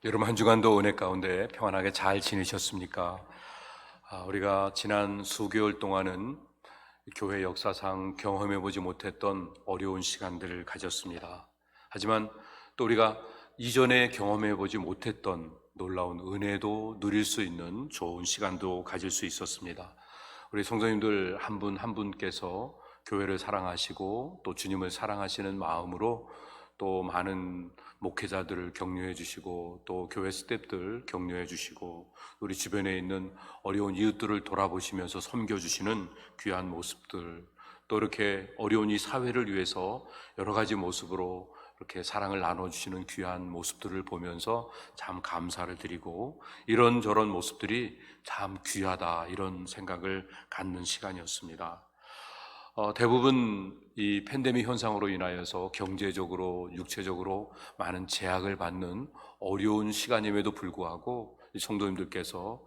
여러분 한 주간도 은혜 가운데 평안하게 잘 지내셨습니까? 우리가 지난 수개월 동안은 교회 역사상 경험해보지 못했던 어려운 시간들을 가졌습니다. 하지만 또 우리가 이전에 경험해보지 못했던 놀라운 은혜도 누릴 수 있는 좋은 시간도 가질 수 있었습니다. 우리 성도님들 한 분 한 분께서 교회를 사랑하시고 또 주님을 사랑하시는 마음으로 또 많은 목회자들을 격려해 주시고 또 교회 스태프들 격려해 주시고 우리 주변에 있는 어려운 이웃들을 돌아보시면서 섬겨주시는 귀한 모습들, 또 이렇게 어려운 이 사회를 위해서 여러 가지 모습으로 이렇게 사랑을 나눠주시는 귀한 모습들을 보면서 참 감사를 드리고 이런저런 모습들이 참 귀하다, 이런 생각을 갖는 시간이었습니다. 대부분 이 팬데믹 현상으로 인하여서 경제적으로, 육체적으로 많은 제약을 받는 어려운 시간임에도 불구하고 성도님들께서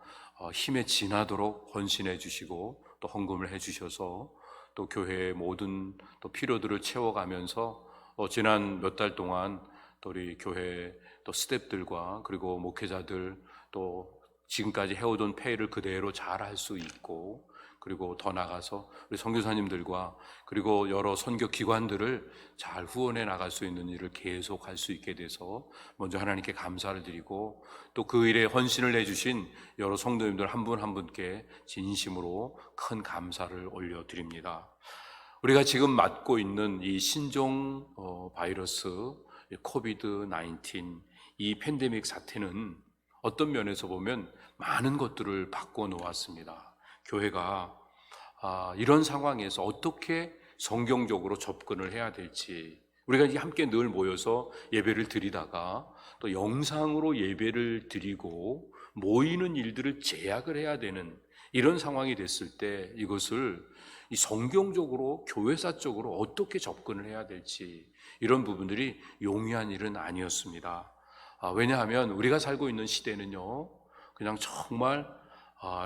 힘에 지나도록 헌신해 주시고 또 헌금을 해 주셔서 또 교회의 모든 또 필요들을 채워가면서 지난 몇 달 동안 또 우리 교회 또 스태프들과 그리고 목회자들 또 지금까지 해오던 페이를 그대로 잘 할 수 있고, 그리고 더 나아가서 우리 선교사님들과 그리고 여러 선교 기관들을 잘 후원해 나갈 수 있는 일을 계속할 수 있게 돼서 먼저 하나님께 감사를 드리고, 또 그 일에 헌신을 내주신 여러 성도님들 한 분 한 분께 진심으로 큰 감사를 올려드립니다. 우리가 지금 맞고 있는 이 신종 바이러스 코비드 19, 이 팬데믹 사태는 어떤 면에서 보면 많은 것들을 바꿔 놓았습니다. 교회가 이런 상황에서 어떻게 성경적으로 접근을 해야 될지, 우리가 함께 늘 모여서 예배를 드리다가 또 영상으로 예배를 드리고 모이는 일들을 제약을 해야 되는 이런 상황이 됐을 때 이것을 이 성경적으로 교회사적으로 어떻게 접근을 해야 될지, 이런 부분들이 용이한 일은 아니었습니다. 왜냐하면 우리가 살고 있는 시대는요, 그냥 정말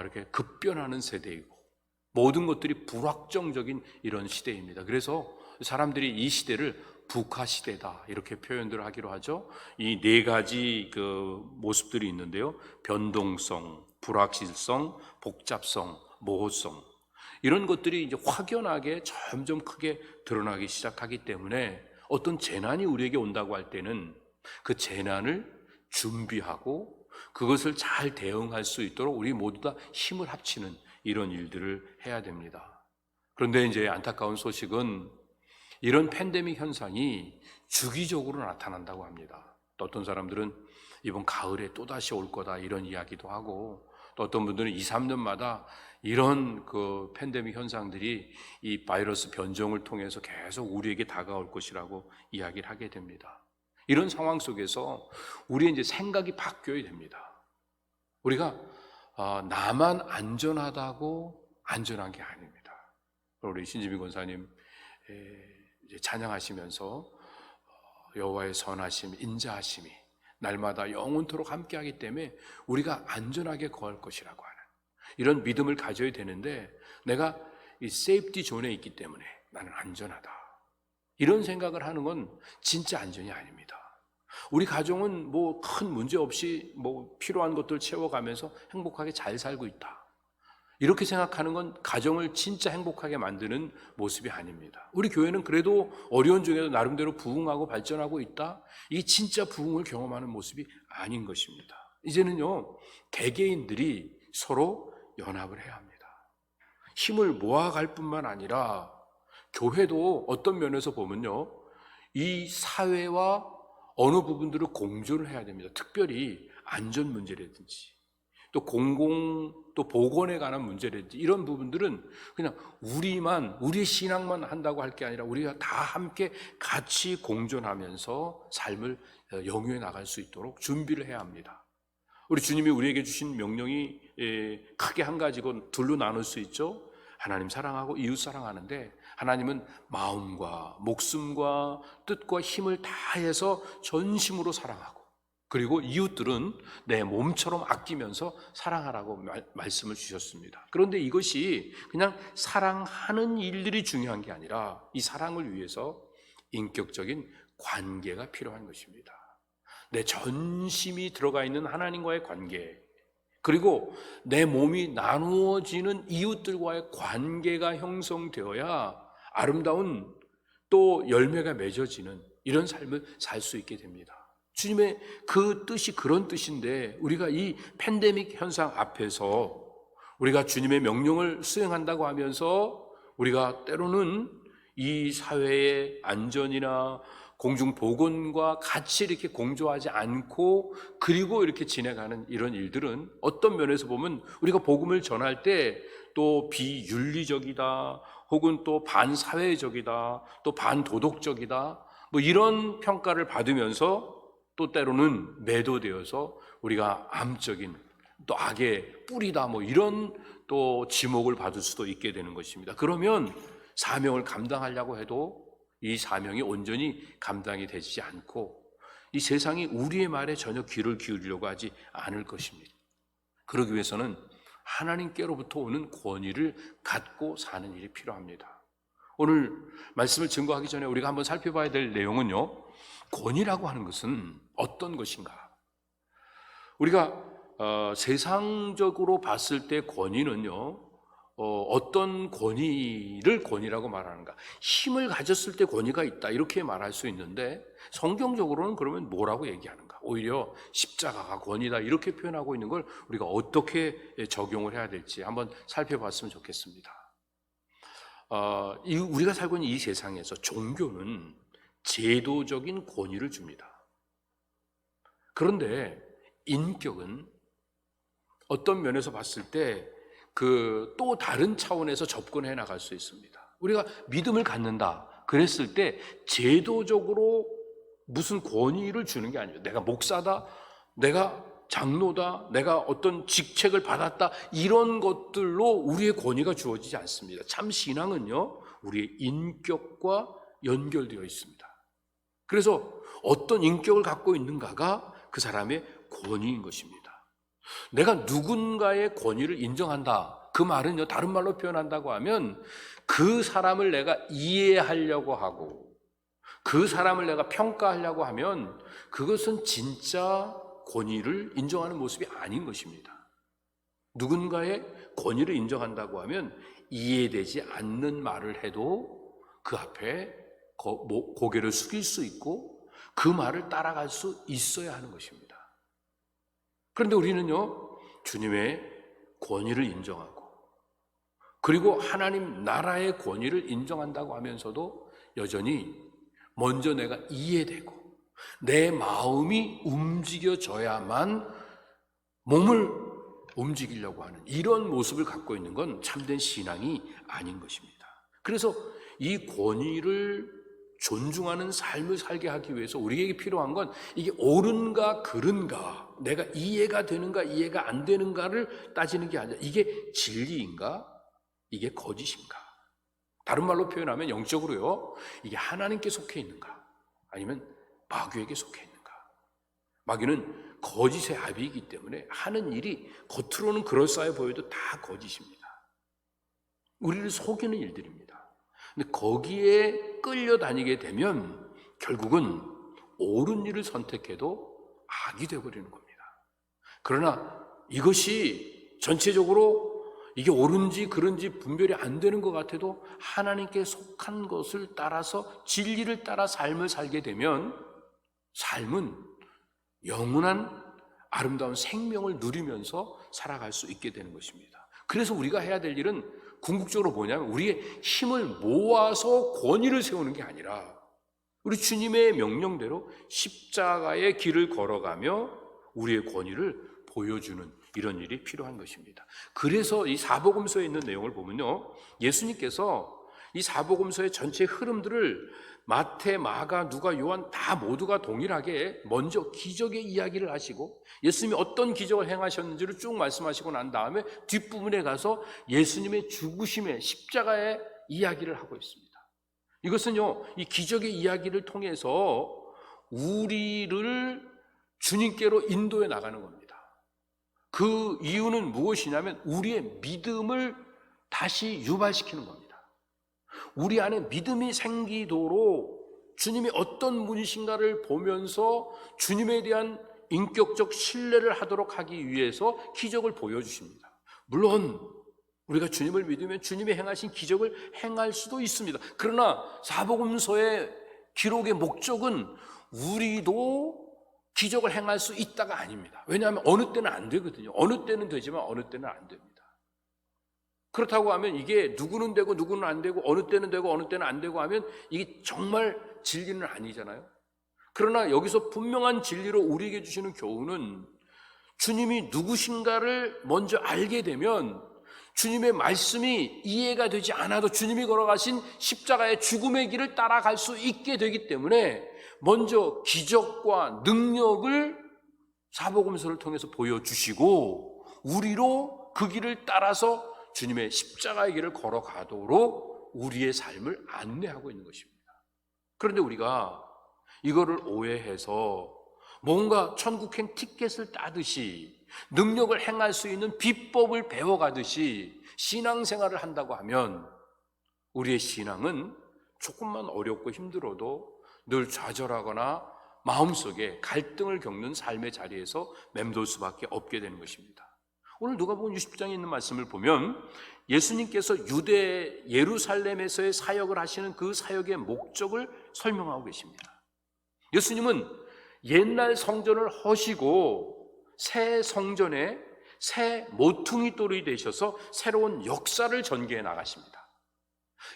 이렇게 급변하는 세대이고 모든 것들이 불확정적인 이런 시대입니다. 그래서 사람들이 이 시대를 북한 시대다 이렇게 표현들을 하기로 하죠. 이 네 가지 그 모습들이 있는데요, 변동성, 불확실성, 복잡성, 모호성, 이런 것들이 이제 확연하게 점점 크게 드러나기 시작하기 때문에 어떤 재난이 우리에게 온다고 할 때는 그 재난을 준비하고 그것을 잘 대응할 수 있도록 우리 모두 다 힘을 합치는 이런 일들을 해야 됩니다. 그런데 이제 안타까운 소식은 이런 팬데믹 현상이 주기적으로 나타난다고 합니다. 또 어떤 사람들은 이번 가을에 또다시 올 거다 이런 이야기도 하고, 또 어떤 분들은 2, 3년마다 이런 그 팬데믹 현상들이 이 바이러스 변종을 통해서 계속 우리에게 다가올 것이라고 이야기를 하게 됩니다. 이런 상황 속에서 우리의 이제 생각이 바뀌어야 됩니다. 우리가 나만 안전하다고 안전한 게 아닙니다. 우리 신지민 권사님 이제 찬양하시면서 여호와의 선하심, 인자하심이 날마다 영원토록 함께하기 때문에 우리가 안전하게 거할 것이라고 하는 이런 믿음을 가져야 되는데, 내가 이 세이프티 존에 있기 때문에 나는 안전하다, 이런 생각을 하는 건 진짜 안전이 아닙니다. 우리 가정은 뭐 큰 문제 없이 뭐 필요한 것들 채워가면서 행복하게 잘 살고 있다, 이렇게 생각하는 건 가정을 진짜 행복하게 만드는 모습이 아닙니다. 우리 교회는 그래도 어려운 중에도 나름대로 부흥하고 발전하고 있다, 이게 진짜 부흥을 경험하는 모습이 아닌 것입니다. 이제는요, 개개인들이 서로 연합을 해야 합니다. 힘을 모아갈 뿐만 아니라 교회도 어떤 면에서 보면요, 이 사회와 어느 부분들을 공존을 해야 됩니다. 특별히 안전 문제라든지 또 또 보건에 관한 문제라든지 이런 부분들은 그냥 우리의 신앙만 한다고 할 게 아니라 우리가 다 함께 같이 공존하면서 삶을 영위해 나갈 수 있도록 준비를 해야 합니다. 우리 주님이 우리에게 주신 명령이 크게 한 가지고 둘로 나눌 수 있죠. 하나님 사랑하고 이웃 사랑하는데, 하나님은 마음과 목숨과 뜻과 힘을 다해서 전심으로 사랑하고, 그리고 이웃들은 내 몸처럼 아끼면서 사랑하라고 말씀을 주셨습니다. 그런데 이것이 그냥 사랑하는 일들이 중요한 게 아니라 이 사랑을 위해서 인격적인 관계가 필요한 것입니다. 내 전심이 들어가 있는 하나님과의 관계, 그리고 내 몸이 나누어지는 이웃들과의 관계가 형성되어야 아름다운 또 열매가 맺어지는 이런 삶을 살 수 있게 됩니다. 주님의 그 뜻이 그런 뜻인데, 우리가 이 팬데믹 현상 앞에서 우리가 주님의 명령을 수행한다고 하면서 우리가 때로는 이 사회의 안전이나 공중보건과 같이 이렇게 공조하지 않고 그리고 이렇게 지내가는 이런 일들은 어떤 면에서 보면 우리가 복음을 전할 때 또 비윤리적이다, 혹은 또 반사회적이다, 또 반도덕적이다, 뭐 이런 평가를 받으면서 또 때로는 매도되어서 우리가 암적인 또 악의 뿌리다, 뭐 이런 또 지목을 받을 수도 있게 되는 것입니다. 그러면 사명을 감당하려고 해도 이 사명이 온전히 감당이 되지 않고 이 세상이 우리의 말에 전혀 귀를 기울이려고 하지 않을 것입니다. 그러기 위해서는 하나님께로부터 오는 권위를 갖고 사는 일이 필요합니다. 오늘 말씀을 증거하기 전에 우리가 한번 살펴봐야 될 내용은요, 권위라고 하는 것은 어떤 것인가? 우리가 세상적으로 봤을 때 권위는요, 어떤 권위를 권위라고 말하는가? 힘을 가졌을 때 권위가 있다, 이렇게 말할 수 있는데 성경적으로는 그러면 뭐라고 얘기하는가? 오히려 십자가가 권위다, 이렇게 표현하고 있는 걸 우리가 어떻게 적용을 해야 될지 한번 살펴봤으면 좋겠습니다. 우리가 살고 있는 이 세상에서 종교는 제도적인 권위를 줍니다. 그런데 인격은 어떤 면에서 봤을 때 또 다른 차원에서 접근해 나갈 수 있습니다. 우리가 믿음을 갖는다 그랬을 때 제도적으로 무슨 권위를 주는 게 아니에요. 내가 목사다, 내가 장로다, 내가 어떤 직책을 받았다, 이런 것들로 우리의 권위가 주어지지 않습니다. 참 신앙은요, 우리의 인격과 연결되어 있습니다. 그래서 어떤 인격을 갖고 있는가가 그 사람의 권위인 것입니다. 내가 누군가의 권위를 인정한다, 그 말은요, 다른 말로 표현한다고 하면 그 사람을 내가 이해하려고 하고 그 사람을 내가 평가하려고 하면 그것은 진짜 권위를 인정하는 모습이 아닌 것입니다. 누군가의 권위를 인정한다고 하면 이해되지 않는 말을 해도 그 앞에 고개를 숙일 수 있고 그 말을 따라갈 수 있어야 하는 것입니다. 그런데 우리는요, 주님의 권위를 인정하고 그리고 하나님 나라의 권위를 인정한다고 하면서도 여전히 먼저 내가 이해되고 내 마음이 움직여져야만 몸을 움직이려고 하는 이런 모습을 갖고 있는 건 참된 신앙이 아닌 것입니다. 그래서 이 권위를 존중하는 삶을 살게 하기 위해서 우리에게 필요한 건 이게 옳은가 그른가, 내가 이해가 되는가 이해가 안 되는가를 따지는 게 아니라 이게 진리인가 이게 거짓인가, 다른 말로 표현하면 영적으로요, 이게 하나님께 속해 있는가 아니면 마귀에게 속해 있는가. 마귀는 거짓의 아비이기 때문에 하는 일이 겉으로는 그럴싸해 보여도 다 거짓입니다. 우리를 속이는 일들입니다. 근데 거기에 끌려다니게 되면 결국은 옳은 일을 선택해도 악이 되어버리는 겁니다. 그러나 이것이 전체적으로 이게 옳은지 그른지 분별이 안 되는 것 같아도 하나님께 속한 것을 따라서 진리를 따라 삶을 살게 되면 삶은 영원한 아름다운 생명을 누리면서 살아갈 수 있게 되는 것입니다. 그래서 우리가 해야 될 일은 궁극적으로 뭐냐면 우리의 힘을 모아서 권위를 세우는 게 아니라 우리 주님의 명령대로 십자가의 길을 걸어가며 우리의 권위를 보여주는 이런 일이 필요한 것입니다. 그래서 이 사복음서에 있는 내용을 보면요, 예수님께서 이 사복음서의 전체 흐름들을 마태, 마가, 누가, 요한 다 모두가 동일하게 먼저 기적의 이야기를 하시고 예수님이 어떤 기적을 행하셨는지를 쭉 말씀하시고 난 다음에 뒷부분에 가서 예수님의 죽으심의 십자가의 이야기를 하고 있습니다. 이것은요, 이 기적의 이야기를 통해서 우리를 주님께로 인도해 나가는 겁니다. 그 이유는 무엇이냐면 우리의 믿음을 다시 유발시키는 겁니다. 우리 안에 믿음이 생기도록 주님이 어떤 분이신가를 보면서 주님에 대한 인격적 신뢰를 하도록 하기 위해서 기적을 보여주십니다. 물론 우리가 주님을 믿으면 주님이 행하신 기적을 행할 수도 있습니다. 그러나 사복음서의 기록의 목적은 우리도 기적을 행할 수 있다가 아닙니다. 왜냐하면 어느 때는 안 되거든요. 어느 때는 되지만 어느 때는 안 됩니다. 그렇다고 하면 이게 누구는 되고 누구는 안 되고 어느 때는 되고 어느 때는 안 되고 하면 이게 정말 진리는 아니잖아요. 그러나 여기서 분명한 진리로 우리에게 주시는 교훈은 주님이 누구신가를 먼저 알게 되면 주님의 말씀이 이해가 되지 않아도 주님이 걸어가신 십자가의 죽음의 길을 따라갈 수 있게 되기 때문에 먼저 기적과 능력을 사복음서를 통해서 보여주시고 우리로 그 길을 따라서 주님의 십자가의 길을 걸어가도록 우리의 삶을 안내하고 있는 것입니다. 그런데 우리가 이거를 오해해서 뭔가 천국행 티켓을 따듯이 능력을 행할 수 있는 비법을 배워가듯이 신앙생활을 한다고 하면 우리의 신앙은 조금만 어렵고 힘들어도 늘 좌절하거나 마음속에 갈등을 겪는 삶의 자리에서 맴돌 수밖에 없게 되는 것입니다. 오늘 누가복음 60장에 있는 말씀을 보면 예수님께서 유대 예루살렘에서의 사역을 하시는 그 사역의 목적을 설명하고 계십니다. 예수님은 옛날 성전을 허시고 새 성전에 새 모퉁이 돌이 되셔서 새로운 역사를 전개해 나가십니다.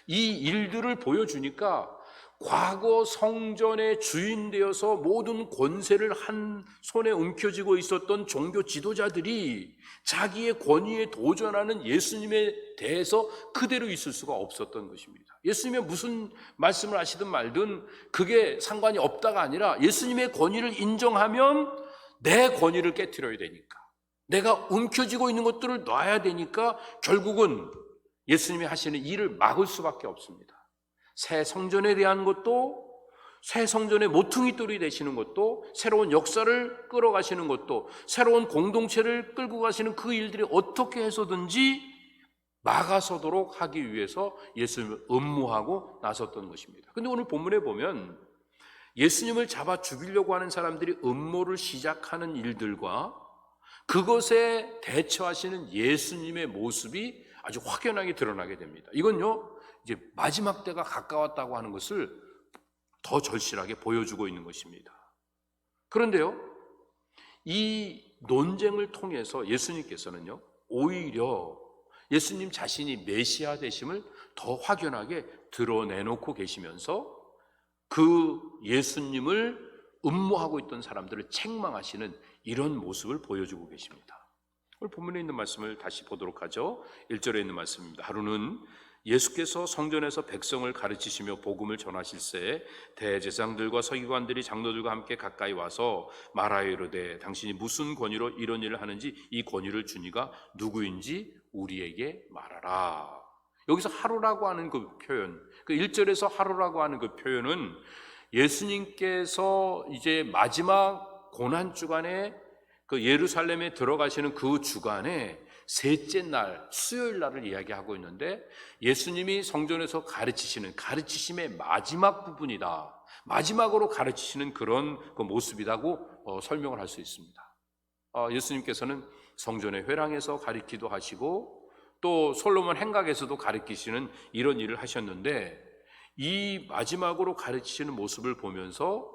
이 일들을 보여주니까 과거 성전의 주인 되어서 모든 권세를 한 손에 움켜쥐고 있었던 종교 지도자들이 자기의 권위에 도전하는 예수님에 대해서 그대로 있을 수가 없었던 것입니다. 예수님의 무슨 말씀을 하시든 말든 그게 상관이 없다가 아니라 예수님의 권위를 인정하면 내 권위를 깨트려야 되니까, 내가 움켜쥐고 있는 것들을 놔야 되니까 결국은 예수님이 하시는 일을 막을 수밖에 없습니다. 새 성전에 대한 것도, 새 성전의 모퉁이돌이 되시는 것도, 새로운 역사를 끌어가시는 것도, 새로운 공동체를 끌고 가시는 그 일들이 어떻게 해서든지 막아서도록 하기 위해서 예수님을 음모하고 나섰던 것입니다. 그런데 오늘 본문에 보면 예수님을 잡아 죽이려고 하는 사람들이 음모를 시작하는 일들과 그것에 대처하시는 예수님의 모습이 아주 확연하게 드러나게 됩니다. 이건요, 이제 마지막 때가 가까웠다고 하는 것을 더 절실하게 보여주고 있는 것입니다. 그런데요, 이 논쟁을 통해서 예수님께서는요, 오히려 예수님 자신이 메시아 되심을 더 확연하게 드러내놓고 계시면서 그 예수님을 음모하고 있던 사람들을 책망하시는 이런 모습을 보여주고 계십니다. 오늘 본문에 있는 말씀을 다시 보도록 하죠. 1절에 있는 말씀입니다. 하루는 예수께서 성전에서 백성을 가르치시며 복음을 전하실새 대제사장들과 서기관들이 장로들과 함께 가까이 와서 말하여 이르되 당신이 무슨 권위로 이런 일을 하는지 이 권위를 주니가 누구인지 우리에게 말하라. 여기서 하루라고 하는 그 표현, 그 1절에서 하루라고 하는 그 표현은 예수님께서 이제 마지막 고난주간에 그 예루살렘에 들어가시는 그 주간에 셋째 날, 수요일 날을 이야기하고 있는데 예수님이 성전에서 가르치시는 가르치심의 마지막 부분이다. 마지막으로 가르치시는 그런 그 모습이라고 설명을 할 수 있습니다. 예수님께서는 성전의 회랑에서 가르치기도 하시고 또 솔로몬 행각에서도 가르치시는 이런 일을 하셨는데 이 마지막으로 가르치시는 모습을 보면서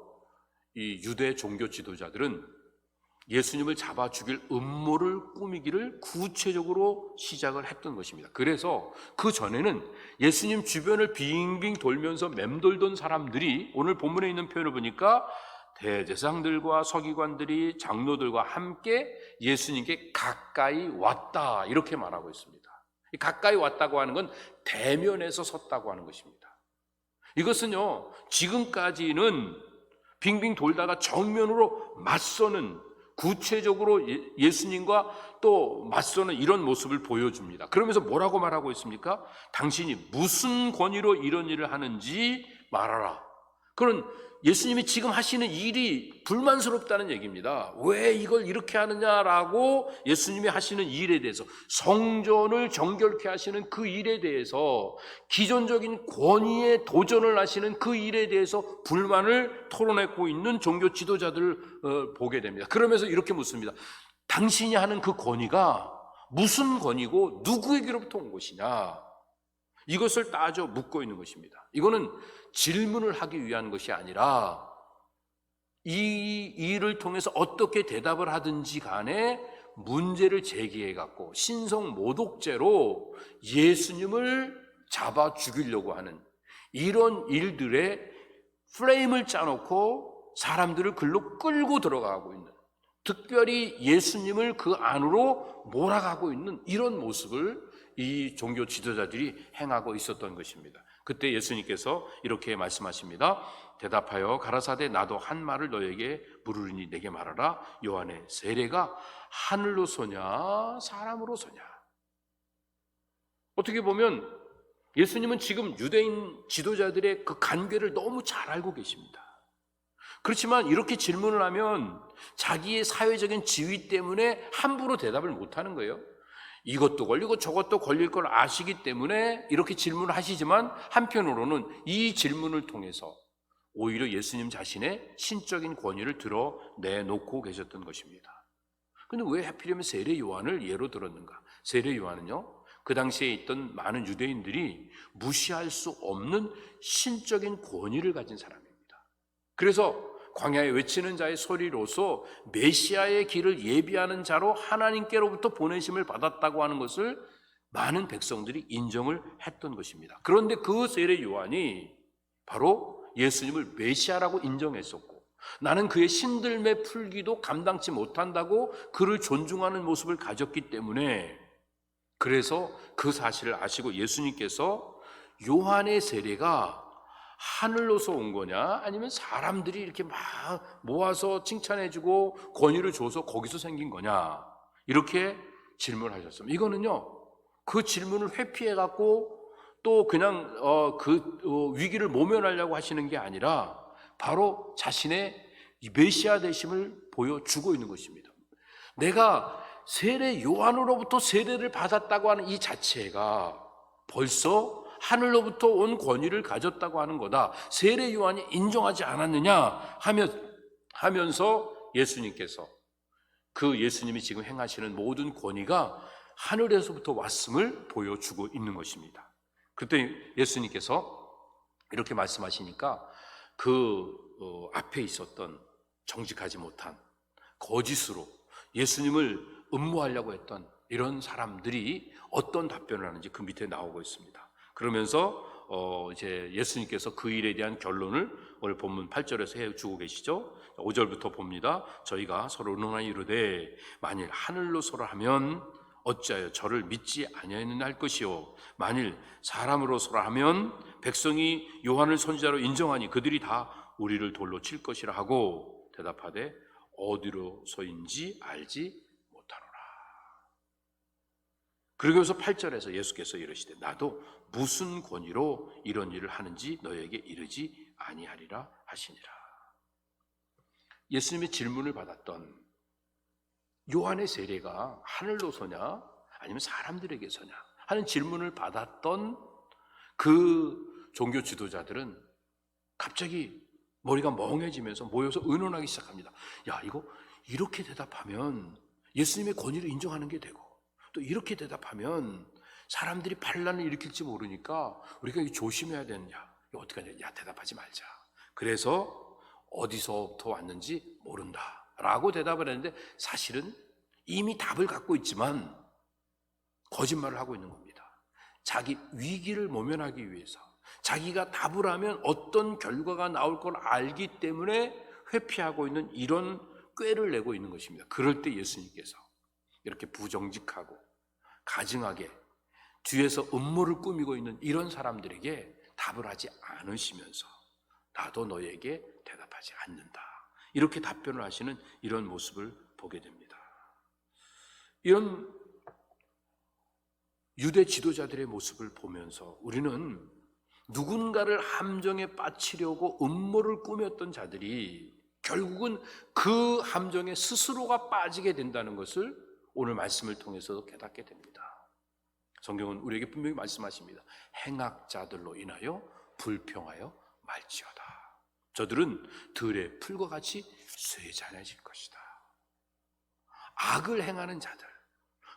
이 유대 종교 지도자들은 예수님을 잡아 죽일 음모를 꾸미기를 구체적으로 시작을 했던 것입니다. 그래서 그 전에는 예수님 주변을 빙빙 돌면서 맴돌던 사람들이 오늘 본문에 있는 표현을 보니까 대제사장들과 서기관들이 장로들과 함께 예수님께 가까이 왔다 이렇게 말하고 있습니다. 가까이 왔다고 하는 건 대면에서 섰다고 하는 것입니다. 이것은요, 지금까지는 빙빙 돌다가 정면으로 맞서는, 구체적으로 예수님과 또 맞서는 이런 모습을 보여줍니다. 그러면서 뭐라고 말하고 있습니까? 당신이 무슨 권위로 이런 일을 하는지 말하라. 그런 예수님이 지금 하시는 일이 불만스럽다는 얘기입니다. 왜 이걸 이렇게 하느냐라고 예수님이 하시는 일에 대해서, 성전을 정결케 하시는 그 일에 대해서, 기존적인 권위에 도전을 하시는 그 일에 대해서 불만을 토로내고 있는 종교 지도자들을 보게 됩니다. 그러면서 이렇게 묻습니다. 당신이 하는 그 권위가 무슨 권위고 누구에게로부터 온 것이냐? 이것을 따져 묻고 있는 것입니다. 이거는 질문을 하기 위한 것이 아니라 이 일을 통해서 어떻게 대답을 하든지 간에 문제를 제기해 갖고 신성 모독죄로 예수님을 잡아 죽이려고 하는 이런 일들에 프레임을 짜놓고 사람들을 글로 끌고 들어가고 있는, 특별히 예수님을 그 안으로 몰아가고 있는 이런 모습을 이 종교 지도자들이 행하고 있었던 것입니다. 그때 예수님께서 이렇게 말씀하십니다. 대답하여 가라사대 나도 한 말을 너에게 물으리니 내게 말하라. 요한의 세례가 하늘로 쏘냐 사람으로 쏘냐? 어떻게 보면 예수님은 지금 유대인 지도자들의 그 간괴를 너무 잘 알고 계십니다. 그렇지만 이렇게 질문을 하면 자기의 사회적인 지위 때문에 함부로 대답을 못하는 거예요. 이것도 걸리고 저것도 걸릴 걸 아시기 때문에 이렇게 질문을 하시지만, 한편으로는 이 질문을 통해서 오히려 예수님 자신의 신적인 권위를 드러내놓고 계셨던 것입니다. 그런데 왜 하필이면 세례 요한을 예로 들었는가? 세례 요한은요, 그 당시에 있던 많은 유대인들이 무시할 수 없는 신적인 권위를 가진 사람입니다. 그래서 광야에 외치는 자의 소리로서 메시아의 길을 예비하는 자로 하나님께로부터 보내심을 받았다고 하는 것을 많은 백성들이 인정을 했던 것입니다. 그런데 그 세례 요한이 바로 예수님을 메시아라고 인정했었고, 나는 그의 신들매 풀기도 감당치 못한다고 그를 존중하는 모습을 가졌기 때문에, 그래서 그 사실을 아시고 예수님께서 요한의 세례가 하늘로서 온 거냐, 아니면 사람들이 이렇게 막 모아서 칭찬해주고 권위를 줘서 거기서 생긴 거냐, 이렇게 질문하셨습니다. 이거는요, 그 질문을 회피해갖고 또 그냥 위기를 모면하려고 하시는 게 아니라 바로 자신의 메시아 되심을 보여주고 있는 것입니다. 내가 세례 요한으로부터 세례를 받았다고 하는 이 자체가 벌써 하늘로부터 온 권위를 가졌다고 하는 거다, 세례 요한이 인정하지 않았느냐 하면서 예수님께서 그 예수님이 지금 행하시는 모든 권위가 하늘에서부터 왔음을 보여주고 있는 것입니다. 그때 예수님께서 이렇게 말씀하시니까 그 앞에 있었던 정직하지 못한, 거짓으로 예수님을 음모하려고 했던 이런 사람들이 어떤 답변을 하는지 그 밑에 나오고 있습니다. 그러면서 이제 예수님께서 그 일에 대한 결론을 오늘 본문 8절에서 해주고 계시죠. 5절부터 봅니다. 저희가 서로 논하여 이르되 만일 하늘로서라 하면 어찌하여 저를 믿지 아니하였느냐 할 것이요, 만일 사람으로서라 하면 백성이 요한을 선지자로 인정하니 그들이 다 우리를 돌로 칠 것이라 하고 대답하되 어디로서인지 알지 못하노라. 그러면서 8절에서 예수께서 이르시되 나도 무슨 권위로 이런 일을 하는지 너에게 이르지 아니하리라 하시니라. 예수님의 질문을 받았던 요한의 세례가 하늘로서냐 아니면 사람들에게서냐 하는 질문을 받았던 그 종교 지도자들은 갑자기 머리가 멍해지면서 모여서 의논하기 시작합니다. 야, 이거 이렇게 대답하면 예수님의 권위를 인정하는 게 되고, 또 이렇게 대답하면 사람들이 반란을 일으킬지 모르니까 우리가 조심해야 되느냐, 이거 어떻게 하냐, 야, 대답하지 말자. 그래서 어디서부터 왔는지 모른다 라고 대답을 했는데, 사실은 이미 답을 갖고 있지만 거짓말을 하고 있는 겁니다. 자기 위기를 모면하기 위해서, 자기가 답을 하면 어떤 결과가 나올 걸 알기 때문에 회피하고 있는 이런 꾀를 내고 있는 것입니다. 그럴 때 예수님께서 이렇게 부정직하고 가증하게 뒤에서 음모를 꾸미고 있는 이런 사람들에게 답을 하지 않으시면서 나도 너에게 대답하지 않는다, 이렇게 답변을 하시는 이런 모습을 보게 됩니다. 이런 유대 지도자들의 모습을 보면서 우리는 누군가를 함정에 빠치려고 음모를 꾸몄던 자들이 결국은 그 함정에 스스로가 빠지게 된다는 것을 오늘 말씀을 통해서 깨닫게 됩니다. 성경은 우리에게 분명히 말씀하십니다. 행악자들로 인하여 불평하여 말지어다. 저들은 들의 풀과 같이 쇠잔해질 것이다. 악을 행하는 자들,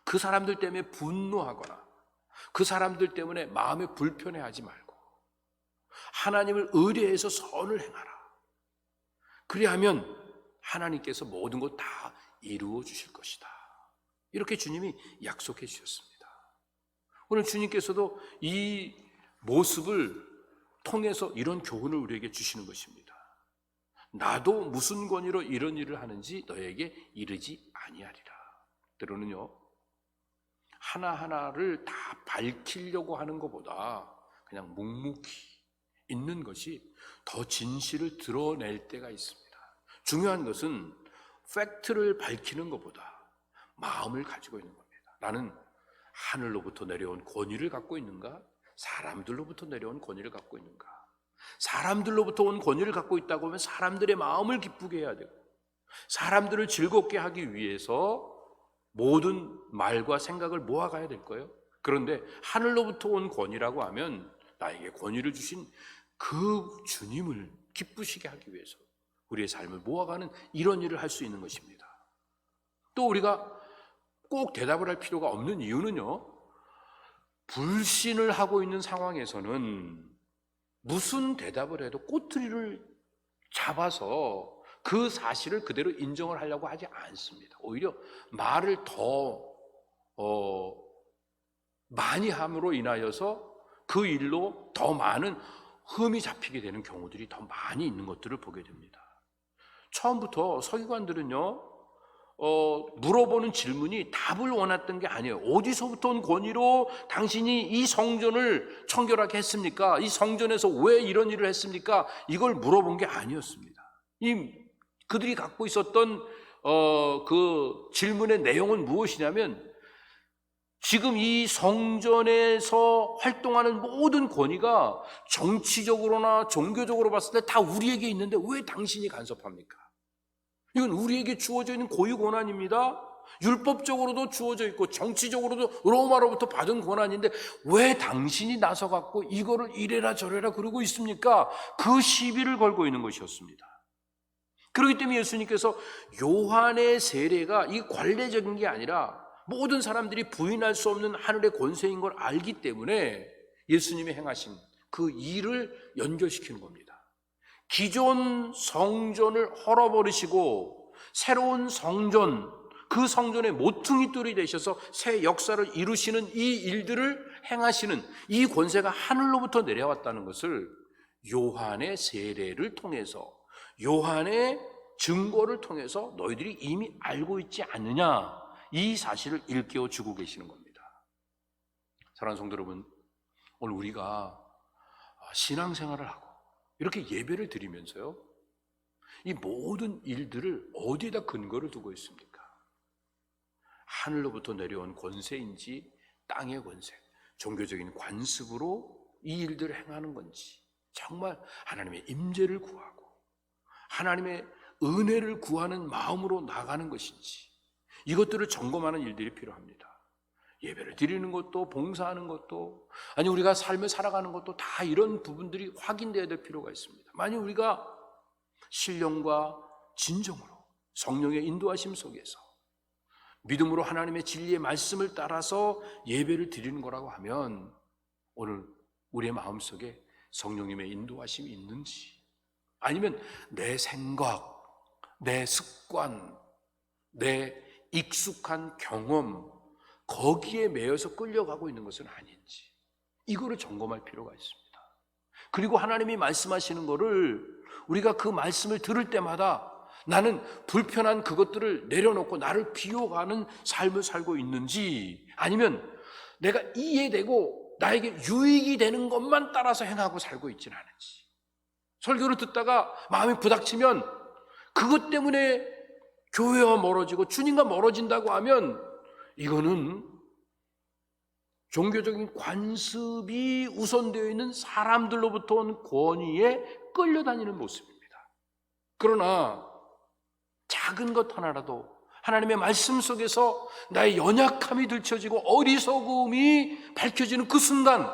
그 사람들 때문에 분노하거나 그 사람들 때문에 마음에 불편해하지 말고 하나님을 의뢰해서 선을 행하라. 그리하면 하나님께서 모든 것 다 이루어 주실 것이다. 이렇게 주님이 약속해 주셨습니다. 오늘 주님께서도 이 모습을 통해서 이런 교훈을 우리에게 주시는 것입니다. 나도 무슨 권위로 이런 일을 하는지 너에게 이르지 아니하리라. 때로는요, 하나하나를 다 밝히려고 하는 것보다 그냥 묵묵히 있는 것이 더 진실을 드러낼 때가 있습니다. 중요한 것은 팩트를 밝히는 것보다 마음을 가지고 있는 겁니다. 나는 하늘로부터 내려온 권위를 갖고 있는가? 사람들로부터 내려온 권위를 갖고 있는가? 사람들로부터 온 권위를 갖고 있다고 하면 사람들의 마음을 기쁘게 해야 되고 사람들을 즐겁게 하기 위해서 모든 말과 생각을 모아가야 될 거예요. 그런데 하늘로부터 온 권위라고 하면 나에게 권위를 주신 그 주님을 기쁘시게 하기 위해서 우리의 삶을 모아가는 이런 일을 할 수 있는 것입니다. 또 우리가 꼭 대답을 할 필요가 없는 이유는요, 불신을 하고 있는 상황에서는 무슨 대답을 해도 꼬투리를 잡아서 그 사실을 그대로 인정을 하려고 하지 않습니다. 오히려 말을 더 많이 함으로 인하여서 그 일로 더 많은 흠이 잡히게 되는 경우들이 더 많이 있는 것들을 보게 됩니다. 처음부터 서기관들은요, 물어보는 질문이 답을 원했던 게 아니에요. 어디서부터 온 권위로 당신이 이 성전을 청결하게 했습니까? 이 성전에서 왜 이런 일을 했습니까? 이걸 물어본 게 아니었습니다. 그들이 갖고 있었던 그 질문의 내용은 무엇이냐면, 지금 이 성전에서 활동하는 모든 권위가 정치적으로나 종교적으로 봤을 때 다 우리에게 있는데 왜 당신이 간섭합니까? 이건 우리에게 주어져 있는 고유 권한입니다. 율법적으로도 주어져 있고 정치적으로도 로마로부터 받은 권한인데 왜 당신이 나서갖고 이거를 이래라 저래라 그러고 있습니까? 그 시비를 걸고 있는 것이었습니다. 그렇기 때문에 예수님께서 요한의 세례가 이 관례적인 게 아니라 모든 사람들이 부인할 수 없는 하늘의 권세인 걸 알기 때문에 예수님이 행하신 그 일을 연결시키는 겁니다. 기존 성전을 헐어버리시고 새로운 성전, 그 성전의 모퉁이돌이 되셔서 새 역사를 이루시는 이 일들을 행하시는 이 권세가 하늘로부터 내려왔다는 것을 요한의 세례를 통해서, 요한의 증거를 통해서 너희들이 이미 알고 있지 않느냐, 이 사실을 일깨워 주고 계시는 겁니다. 사랑하는 성도 여러분, 오늘 우리가 신앙생활을 하고 이렇게 예배를 드리면서요, 이 모든 일들을 어디에다 근거를 두고 있습니까? 하늘로부터 내려온 권세인지 땅의 권세, 종교적인 관습으로 이 일들을 행하는 건지, 정말 하나님의 임재를 구하고 하나님의 은혜를 구하는 마음으로 나가는 것인지, 이것들을 점검하는 일들이 필요합니다. 예배를 드리는 것도, 봉사하는 것도, 아니 우리가 삶을 살아가는 것도 다 이런 부분들이 확인되어야 될 필요가 있습니다. 만약 우리가 신령과 진정으로 성령의 인도하심 속에서 믿음으로 하나님의 진리의 말씀을 따라서 예배를 드리는 거라고 하면, 오늘 우리의 마음속에 성령님의 인도하심이 있는지, 아니면 내 생각, 내 습관, 내 익숙한 경험, 거기에 매여서 끌려가고 있는 것은 아닌지, 이거를 점검할 필요가 있습니다. 그리고 하나님이 말씀하시는 거를 우리가 그 말씀을 들을 때마다 나는 불편한 그것들을 내려놓고 나를 비워가는 삶을 살고 있는지, 아니면 내가 이해되고 나에게 유익이 되는 것만 따라서 행하고 살고 있지는 않은지, 설교를 듣다가 마음이 부닥치면 그것 때문에 교회와 멀어지고 주님과 멀어진다고 하면 이거는 종교적인 관습이 우선되어 있는 사람들로부터 온 권위에 끌려다니는 모습입니다. 그러나 작은 것 하나라도 하나님의 말씀 속에서 나의 연약함이 들춰지고 어리석음이 밝혀지는 그 순간,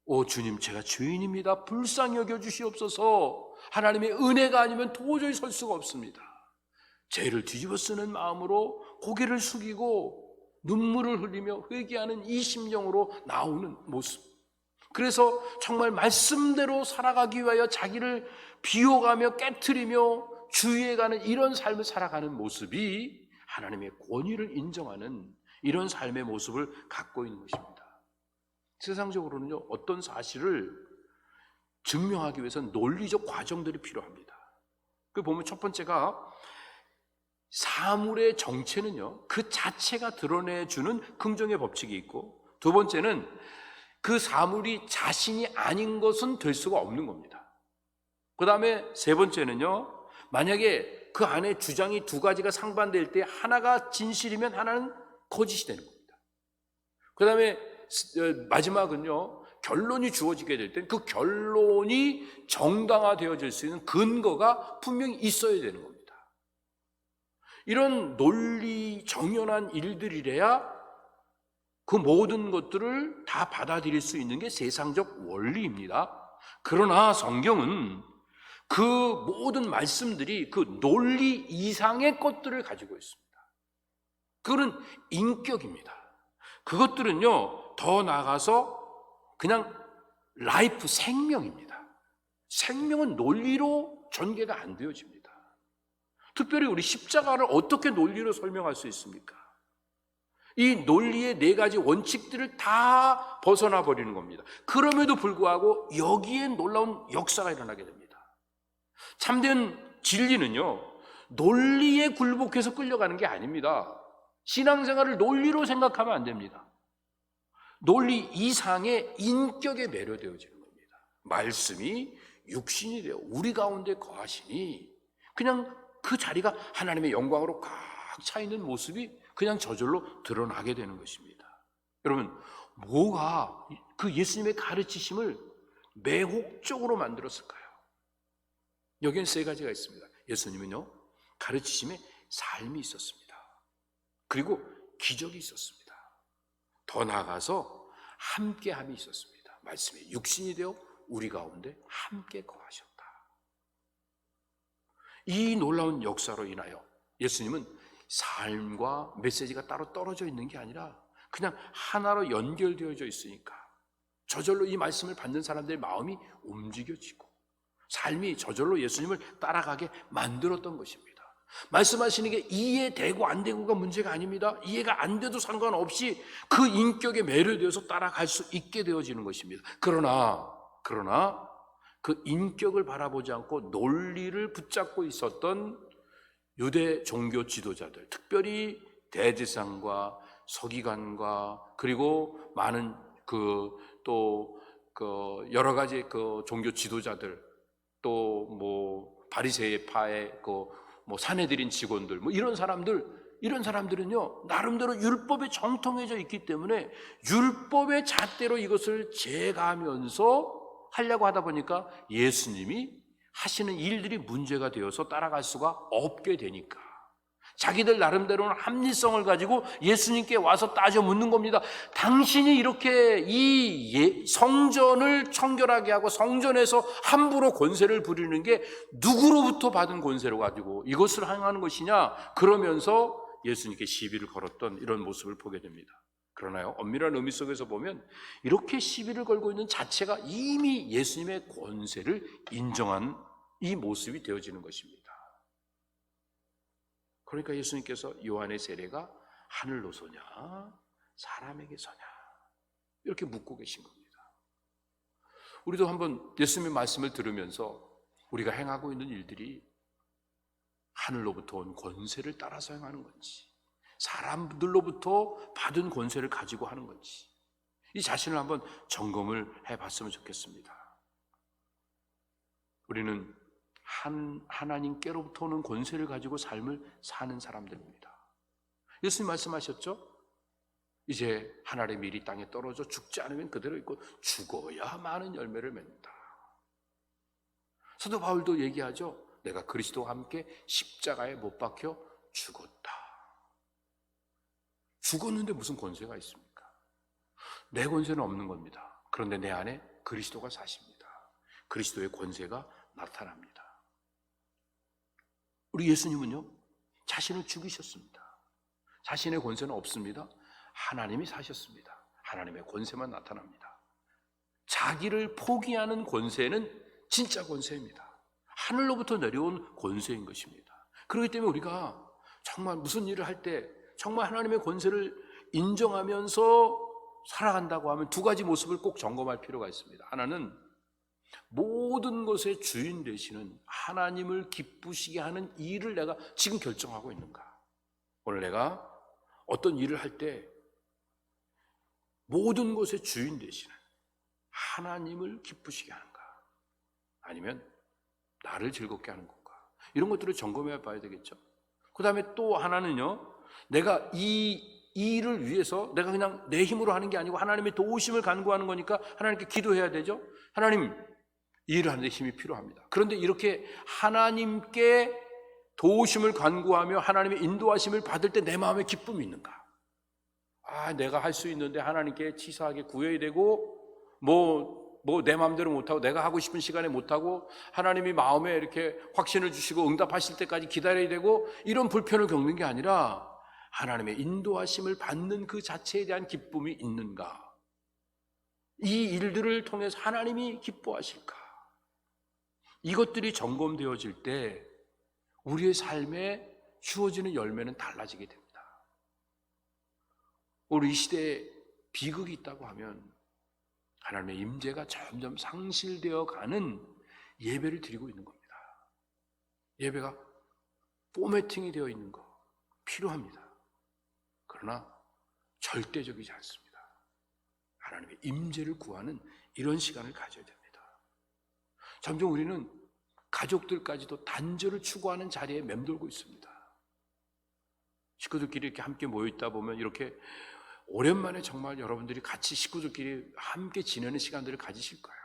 오 주님, 제가 죄인입니다, 불쌍히 여겨주시옵소서, 하나님의 은혜가 아니면 도저히 설 수가 없습니다, 죄를 뒤집어 쓰는 마음으로 고개를 숙이고 눈물을 흘리며 회개하는 이 심령으로 나오는 모습, 그래서 정말 말씀대로 살아가기 위하여 자기를 비워가며 깨트리며 주의해가는 이런 삶을 살아가는 모습이 하나님의 권위를 인정하는 이런 삶의 모습을 갖고 있는 것입니다. 세상적으로는요, 어떤 사실을 증명하기 위해서는 논리적 과정들이 필요합니다. 그 보면 첫 번째가 사물의 정체는요, 그 자체가 드러내주는 긍정의 법칙이 있고, 두 번째는 그 사물이 자신이 아닌 것은 될 수가 없는 겁니다. 그 다음에 세 번째는요, 만약에 그 안에 주장이 두 가지가 상반될 때 하나가 진실이면 하나는 거짓이 되는 겁니다. 그 다음에 마지막은요, 결론이 주어지게 될 때 그 결론이 정당화되어질 수 있는 근거가 분명히 있어야 되는 겁니다. 이런 논리 정연한 일들이래야 그 모든 것들을 다 받아들일 수 있는 게 세상적 원리입니다. 그러나 성경은 그 모든 말씀들이 그 논리 이상의 것들을 가지고 있습니다. 그거는 인격입니다. 그것들은요, 더 나아가서 그냥 라이프, 생명입니다. 생명은 논리로 전개가 안 되어집니다. 특별히 우리 십자가를 어떻게 논리로 설명할 수 있습니까? 이 논리의 네 가지 원칙들을 다 벗어나 버리는 겁니다. 그럼에도 불구하고 여기에 놀라운 역사가 일어나게 됩니다. 참된 진리는요, 논리에 굴복해서 끌려가는 게 아닙니다. 신앙생활을 논리로 생각하면 안 됩니다. 논리 이상의 인격에 매료되어지는 겁니다. 말씀이 육신이 되어 우리 가운데 거하시니 그냥 그 자리가 하나님의 영광으로 꽉 차 있는 모습이 그냥 저절로 드러나게 되는 것입니다. 여러분, 뭐가 그 예수님의 가르치심을 매혹적으로 만들었을까요? 여기는 세 가지가 있습니다. 예수님은요, 가르치심에 삶이 있었습니다. 그리고 기적이 있었습니다. 더 나아가서 함께함이 있었습니다. 말씀이 육신이 되어 우리 가운데 함께 거하셨다. 이 놀라운 역사로 인하여 예수님은 삶과 메시지가 따로 떨어져 있는 게 아니라 그냥 하나로 연결되어져 있으니까 저절로 이 말씀을 받는 사람들의 마음이 움직여지고 삶이 저절로 예수님을 따라가게 만들었던 것입니다. 말씀하시는 게 이해되고 안 되고가 문제가 아닙니다. 이해가 안 돼도 상관없이 그 인격에 매료되어서 따라갈 수 있게 되어지는 것입니다. 그러나 그 인격을 바라보지 않고 논리를 붙잡고 있었던 유대 종교 지도자들, 특별히 대제사장과 서기관과 그리고 많은 여러 가지 그 종교 지도자들, 또 바리새파의 사내들인 직원들, 이런 사람들은요, 나름대로 율법에 정통해져 있기 때문에 율법의 잣대로 이것을 재가면서 하려고 하다 보니까 예수님이 하시는 일들이 문제가 되어서 따라갈 수가 없게 되니까 자기들 나름대로는 합리성을 가지고 예수님께 와서 따져 묻는 겁니다. 당신이 이렇게 이 성전을 청결하게 하고 성전에서 함부로 권세를 부리는 게 누구로부터 받은 권세로 가지고 이것을 행하는 것이냐, 그러면서 예수님께 시비를 걸었던 이런 모습을 보게 됩니다. 그러나요, 엄밀한 의미 속에서 보면 이렇게 시비를 걸고 있는 자체가 이미 예수님의 권세를 인정한 이 모습이 되어지는 것입니다. 그러니까 예수님께서 요한의 세례가 하늘로 쏘냐 사람에게 쏘냐 이렇게 묻고 계신 겁니다. 우리도 한번 예수님의 말씀을 들으면서 우리가 행하고 있는 일들이 하늘로부터 온 권세를 따라서 행하는 건지 사람들로부터 받은 권세를 가지고 하는 건지 이 자신을 한번 점검을 해봤으면 좋겠습니다. 우리는 하나님께로부터 오는 권세를 가지고 삶을 사는 사람들입니다. 예수님 말씀하셨죠? 이제 하늘의 밀이 땅에 떨어져 죽지 않으면 그대로 있고 죽어야 많은 열매를 맺는다. 사도 바울도 얘기하죠. 내가 그리스도와 함께 십자가에 못 박혀 죽었다. 죽었는데 무슨 권세가 있습니까? 내 권세는 없는 겁니다. 그런데 내 안에 그리스도가 사십니다. 그리스도의 권세가 나타납니다. 우리 예수님은요, 자신을 죽이셨습니다. 자신의 권세는 없습니다. 하나님이 사셨습니다. 하나님의 권세만 나타납니다. 자기를 포기하는 권세는 진짜 권세입니다. 하늘로부터 내려온 권세인 것입니다. 그렇기 때문에 우리가 정말 무슨 일을 할 때 정말 하나님의 권세를 인정하면서 살아간다고 하면 두 가지 모습을 꼭 점검할 필요가 있습니다. 하나는 모든 것의 주인 되시는 하나님을 기쁘시게 하는 일을 내가 지금 결정하고 있는가? 오늘 내가 어떤 일을 할 때 모든 것의 주인 되시는 하나님을 기쁘시게 하는가? 아니면 나를 즐겁게 하는 건가? 이런 것들을 점검해 봐야 되겠죠. 그 다음에 또 하나는요, 내가 이 일을 위해서 내가 그냥 내 힘으로 하는 게 아니고 하나님의 도우심을 간구하는 거니까 하나님께 기도해야 되죠. 하나님, 이 일을 하는데 힘이 필요합니다. 그런데 이렇게 하나님께 도우심을 간구하며 하나님의 인도하심을 받을 때 내 마음에 기쁨이 있는가? 내가 할 수 있는데 하나님께 치사하게 구해야 되고 내 마음대로 못하고 내가 하고 싶은 시간에 못하고 하나님이 마음에 이렇게 확신을 주시고 응답하실 때까지 기다려야 되고 이런 불편을 겪는 게 아니라 하나님의 인도하심을 받는 그 자체에 대한 기쁨이 있는가? 이 일들을 통해서 하나님이 기뻐하실까? 이것들이 점검되어질 때 우리의 삶에 주어지는 열매는 달라지게 됩니다. 우리 이 시대에 비극이 있다고 하면 하나님의 임재가 점점 상실되어 가는 예배를 드리고 있는 겁니다. 예배가 포매팅이 되어 있는 거 필요합니다. 그러나 절대적이지 않습니다. 하나님의 임재를 구하는 이런 시간을 가져야 됩니다. 점점 우리는 가족들까지도 단절을 추구하는 자리에 맴돌고 있습니다. 식구들끼리 이렇게 함께 모여있다 보면 이렇게 오랜만에 정말 여러분들이 같이 식구들끼리 함께 지내는 시간들을 가지실 거예요.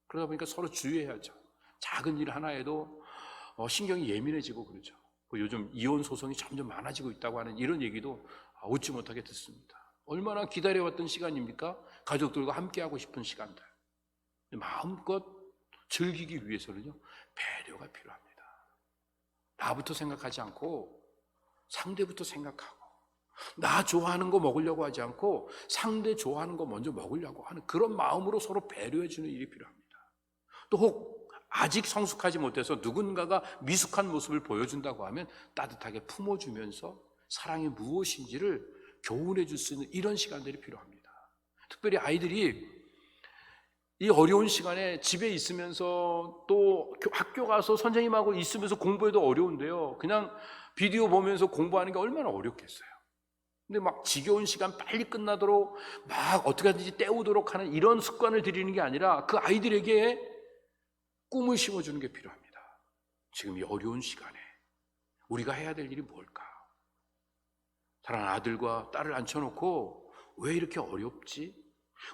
그러다 보니까 서로 주의해야죠. 작은 일 하나에도 신경이 예민해지고 그러죠. 요즘 이혼 소송이 점점 많아지고 있다고 하는 이런 얘기도 웃지 못하게 듣습니다. 얼마나 기다려왔던 시간입니까? 가족들과 함께하고 싶은 시간들. 마음껏 즐기기 위해서는요, 배려가 필요합니다. 나부터 생각하지 않고 상대부터 생각하고, 나 좋아하는 거 먹으려고 하지 않고 상대 좋아하는 거 먼저 먹으려고 하는 그런 마음으로 서로 배려해 주는 일이 필요합니다. 또 혹 아직 성숙하지 못해서 누군가가 미숙한 모습을 보여준다고 하면 따뜻하게 품어주면서 사랑이 무엇인지를 교훈해 줄 수 있는 이런 시간들이 필요합니다. 특별히 아이들이 이 어려운 시간에 집에 있으면서 또 학교 가서 선생님하고 있으면서 공부해도 어려운데요, 그냥 비디오 보면서 공부하는 게 얼마나 어렵겠어요. 근데 막 지겨운 시간 빨리 끝나도록 막 어떻게 하든지 때우도록 하는 이런 습관을 들이는 게 아니라 그 아이들에게 꿈을 심어주는 게 필요합니다. 지금 이 어려운 시간에 우리가 해야 될 일이 뭘까? 사랑하는 아들과 딸을 앉혀놓고 왜 이렇게 어렵지?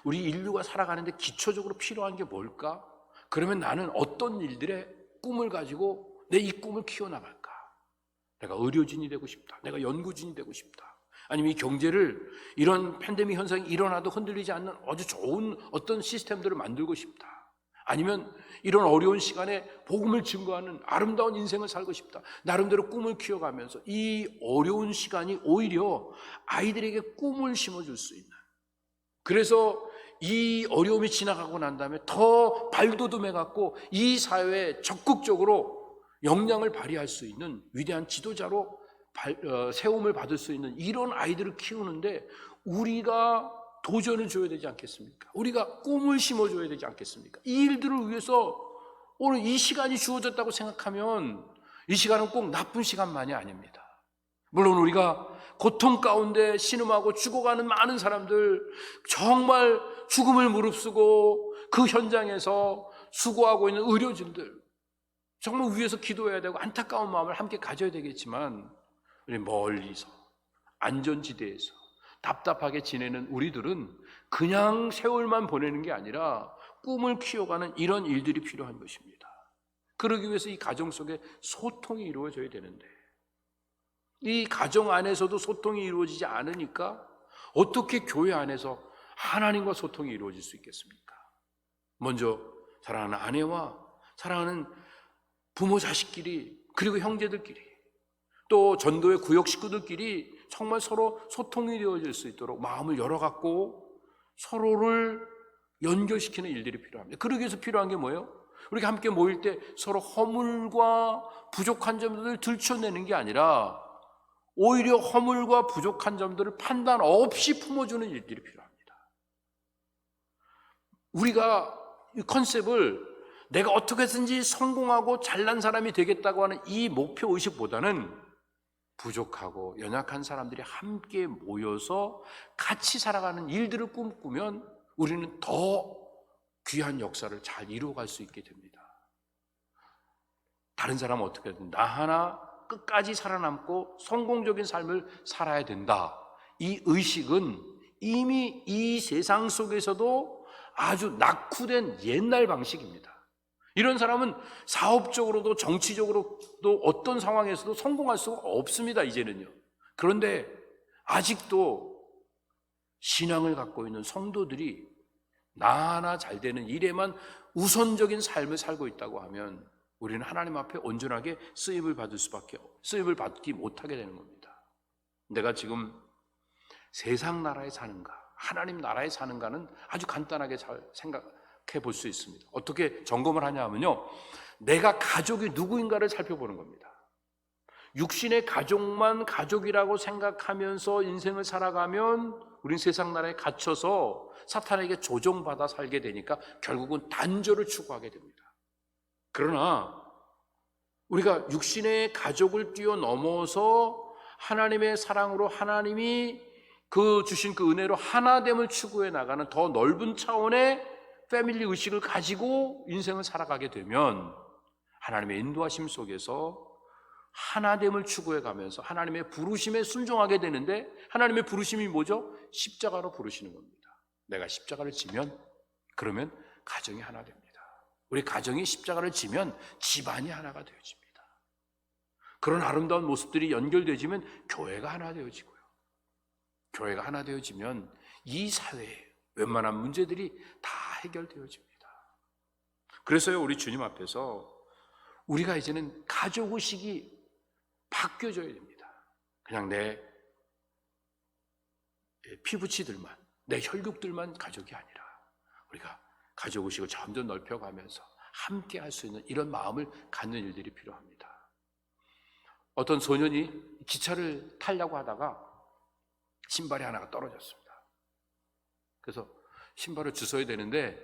우리 인류가 살아가는데 기초적으로 필요한 게 뭘까? 그러면 나는 어떤 일들의 꿈을 가지고 내 이 꿈을 키워나갈까? 내가 의료진이 되고 싶다. 내가 연구진이 되고 싶다. 아니면 이 경제를 이런 팬데믹 현상이 일어나도 흔들리지 않는 아주 좋은 어떤 시스템들을 만들고 싶다. 아니면 이런 어려운 시간에 복음을 증거하는 아름다운 인생을 살고 싶다. 나름대로 꿈을 키워가면서 이 어려운 시간이 오히려 아이들에게 꿈을 심어줄 수 있는, 그래서 이 어려움이 지나가고 난 다음에 더 발돋움해갖고 이 사회에 적극적으로 역량을 발휘할 수 있는 위대한 지도자로 세움을 받을 수 있는 이런 아이들을 키우는데 우리가 도전을 줘야 되지 않겠습니까? 우리가 꿈을 심어줘야 되지 않겠습니까? 이 일들을 위해서 오늘 이 시간이 주어졌다고 생각하면 이 시간은 꼭 나쁜 시간만이 아닙니다. 물론 우리가 고통 가운데 신음하고 죽어가는 많은 사람들, 정말 죽음을 무릅쓰고 그 현장에서 수고하고 있는 의료진들, 정말 위해서 기도해야 되고 안타까운 마음을 함께 가져야 되겠지만 우리 멀리서 안전지대에서 답답하게 지내는 우리들은 그냥 세월만 보내는 게 아니라 꿈을 키워가는 이런 일들이 필요한 것입니다. 그러기 위해서 이 가정 속에 소통이 이루어져야 되는데, 이 가정 안에서도 소통이 이루어지지 않으니까 어떻게 교회 안에서 하나님과 소통이 이루어질 수 있겠습니까? 먼저 사랑하는 아내와 사랑하는 부모 자식끼리, 그리고 형제들끼리, 또 전도의 구역 식구들끼리 정말 서로 소통이 이루어질 수 있도록 마음을 열어갖고 서로를 연결시키는 일들이 필요합니다. 그러기 위해서 필요한 게 뭐예요? 우리가 함께 모일 때 서로 허물과 부족한 점들을 들춰내는 게 아니라 오히려 허물과 부족한 점들을 판단 없이 품어주는 일들이 필요합니다. 우리가 이 컨셉을 내가 어떻게든지 성공하고 잘난 사람이 되겠다고 하는 이 목표 의식보다는 부족하고 연약한 사람들이 함께 모여서 같이 살아가는 일들을 꿈꾸면 우리는 더 귀한 역사를 잘 이루어갈 수 있게 됩니다. 다른 사람은 어떻게든 나 하나 끝까지 살아남고 성공적인 삶을 살아야 된다. 이 의식은 이미 이 세상 속에서도 아주 낙후된 옛날 방식입니다. 이런 사람은 사업적으로도 정치적으로도 어떤 상황에서도 성공할 수가 없습니다, 이제는요. 그런데 아직도 신앙을 갖고 있는 성도들이 나 하나 잘 되는 일에만 우선적인 삶을 살고 있다고 하면 우리는 하나님 앞에 온전하게 쓰임을 받기 못하게 되는 겁니다. 내가 지금 세상 나라에 사는가, 하나님 나라에 사는가는 아주 간단하게 잘 생각해 볼 수 있습니다. 어떻게 점검을 하냐 하면요, 내가 가족이 누구인가를 살펴보는 겁니다. 육신의 가족만 가족이라고 생각하면서 인생을 살아가면 우린 세상 나라에 갇혀서 사탄에게 조종받아 살게 되니까 결국은 단절을 추구하게 됩니다. 그러나 우리가 육신의 가족을 뛰어넘어서 하나님의 사랑으로 하나님이 주신 그 은혜로 하나됨을 추구해 나가는 더 넓은 차원의 패밀리 의식을 가지고 인생을 살아가게 되면 하나님의 인도하심 속에서 하나됨을 추구해 가면서 하나님의 부르심에 순종하게 되는데, 하나님의 부르심이 뭐죠? 십자가로 부르시는 겁니다. 내가 십자가를 지면 그러면 가정이 하나 됩니다. 우리 가정이 십자가를 지면 집안이 하나가 되어집니다. 그런 아름다운 모습들이 연결되어지면 교회가 하나 되어지고요. 교회가 하나 되어지면 이 사회에 웬만한 문제들이 다 해결되어집니다. 그래서요, 우리 주님 앞에서 우리가 이제는 가족의식이 바뀌어져야 됩니다. 그냥 내 피부치들만, 내 혈육들만 가족이 아니라 우리가 가족의식을 점점 넓혀가면서 함께 할 수 있는 이런 마음을 갖는 일들이 필요합니다. 어떤 소년이 기차를 타려고 하다가 신발이 하나가 떨어졌습니다. 그래서 신발을 주워야 되는데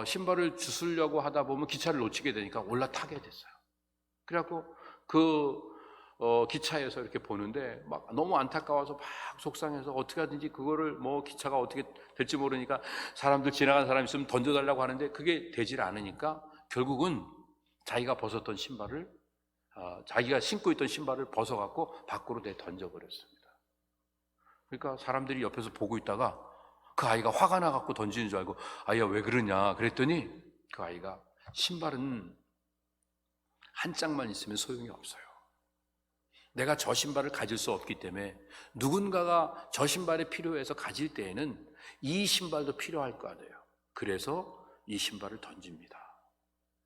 신발을 주우려고 하다 보면 기차를 놓치게 되니까 올라타게 됐어요. 그래갖고 기차에서 이렇게 보는데 막 너무 안타까워서 막 속상해서 어떻게 하든지 그거를 기차가 어떻게 될지 모르니까 사람들 지나가는 사람 있으면 던져달라고 하는데 그게 되질 않으니까 결국은 자기가 벗었던 신발을 자기가 신고 있던 신발을 벗어갖고 밖으로 던져버렸습니다. 그러니까 사람들이 옆에서 보고 있다가 그 아이가 화가 나갖고 던지는 줄 알고 아이야 왜 그러냐 그랬더니 그 아이가 신발은 한 짝만 있으면 소용이 없어요. 내가 저 신발을 가질 수 없기 때문에 누군가가 저 신발이 필요해서 가질 때에는 이 신발도 필요할 거 아니에요. 그래서 이 신발을 던집니다.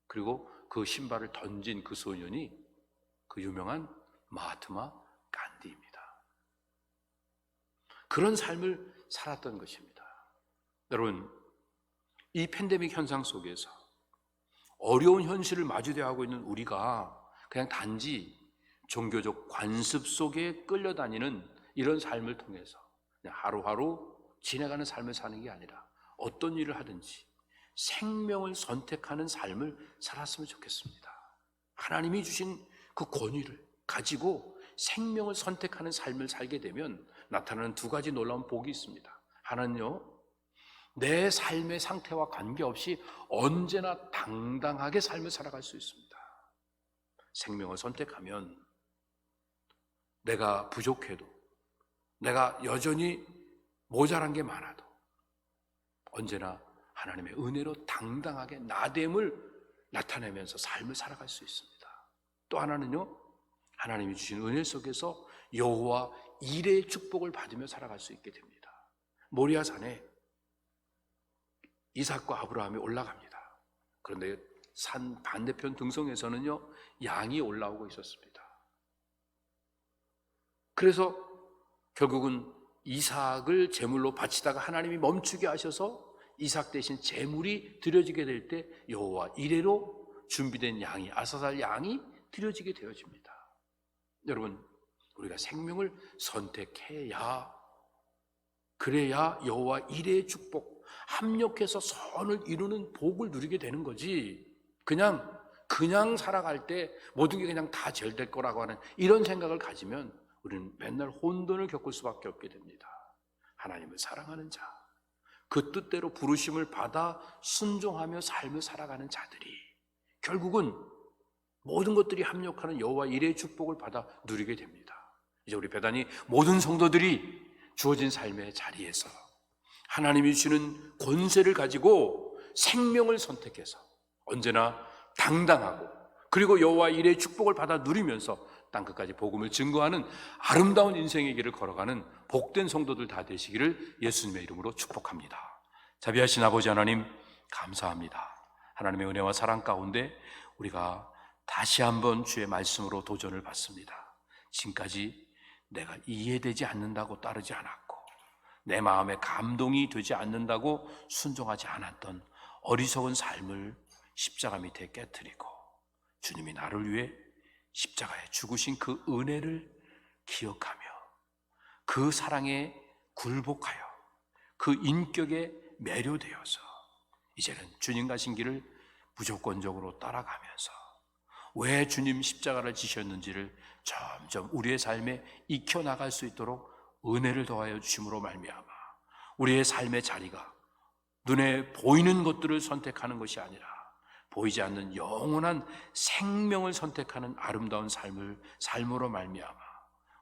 그리고 그 신발을 던진 그 소년이 그 유명한 마하트마 간디입니다. 그런 삶을 살았던 것입니다. 여러분, 이 팬데믹 현상 속에서 어려운 현실을 마주대하고 있는 우리가 그냥 단지 종교적 관습 속에 끌려다니는 이런 삶을 통해서 그냥 하루하루 지나가는 삶을 사는 게 아니라 어떤 일을 하든지 생명을 선택하는 삶을 살았으면 좋겠습니다. 하나님이 주신 그 권위를 가지고 생명을 선택하는 삶을 살게 되면 나타나는 두 가지 놀라운 복이 있습니다. 하나는요, 내 삶의 상태와 관계없이 언제나 당당하게 삶을 살아갈 수 있습니다. 생명을 선택하면 내가 부족해도 내가 여전히 모자란 게 많아도 언제나 하나님의 은혜로 당당하게 나됨을 나타내면서 삶을 살아갈 수 있습니다. 또 하나는요, 하나님이 주신 은혜 속에서 여호와 일의 축복을 받으며 살아갈 수 있게 됩니다. 모리아 산에 이삭과 아브라함이 올라갑니다. 그런데 산 반대편 등성에서는요, 양이 올라오고 있었습니다. 그래서 결국은 이삭을 제물로 바치다가 하나님이 멈추게 하셔서 이삭 대신 제물이 드려지게 될 때 여호와 이레로 준비된 양이, 아사살 양이 드려지게 되어집니다. 여러분, 우리가 생명을 선택해야, 그래야 여호와 이레의 축복, 합력해서 선을 이루는 복을 누리게 되는 거지, 그냥 살아갈 때 모든 게 그냥 다 잘 될 거라고 하는 이런 생각을 가지면 우리는 맨날 혼돈을 겪을 수밖에 없게 됩니다. 하나님을 사랑하는 자, 그 뜻대로 부르심을 받아 순종하며 삶을 살아가는 자들이 결국은 모든 것들이 합력하는 여호와 이레의 축복을 받아 누리게 됩니다. 이제 우리 배단이 모든 성도들이 주어진 삶의 자리에서 하나님이 주시는 권세를 가지고 생명을 선택해서 언제나 당당하고, 그리고 여호와 이레의 축복을 받아 누리면서 땅끝까지 복음을 증거하는 아름다운 인생의 길을 걸어가는 복된 성도들 다 되시기를 예수님의 이름으로 축복합니다. 자비하신 아버지 하나님, 감사합니다. 하나님의 은혜와 사랑 가운데 우리가 다시 한번 주의 말씀으로 도전을 받습니다. 지금까지 내가 이해되지 않는다고 따르지 않았고, 내 마음에 감동이 되지 않는다고 순종하지 않았던 어리석은 삶을 십자가 밑에 깨트리고, 주님이 나를 위해 십자가에 죽으신 그 은혜를 기억하며 그 사랑에 굴복하여 그 인격에 매료되어서 이제는 주님 가신 길을 무조건적으로 따라가면서 왜 주님 십자가를 지셨는지를 점점 우리의 삶에 익혀나갈 수 있도록 은혜를 더하여 주심으로 말미암아 우리의 삶의 자리가 눈에 보이는 것들을 선택하는 것이 아니라 보이지 않는 영원한 생명을 선택하는 아름다운 삶으로 말미암아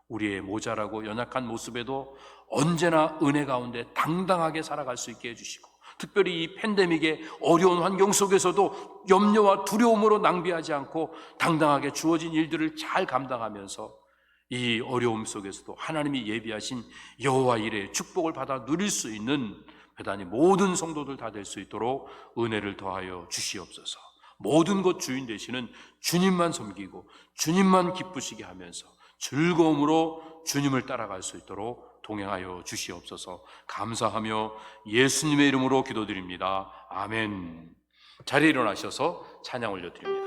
우리의 모자라고 연약한 모습에도 언제나 은혜 가운데 당당하게 살아갈 수 있게 해주시고, 특별히 이 팬데믹의 어려운 환경 속에서도 염려와 두려움으로 낭비하지 않고 당당하게 주어진 일들을 잘 감당하면서 이 어려움 속에서도 하나님이 예비하신 여호와 이레의 축복을 받아 누릴 수 있는 배단이 모든 성도들 다 될 수 있도록 은혜를 더하여 주시옵소서. 모든 것 주인 되시는 주님만 섬기고 주님만 기쁘시게 하면서 즐거움으로 주님을 따라갈 수 있도록 동행하여 주시옵소서. 감사하며 예수님의 이름으로 기도드립니다. 아멘. 자리에 일어나셔서 찬양 올려드립니다.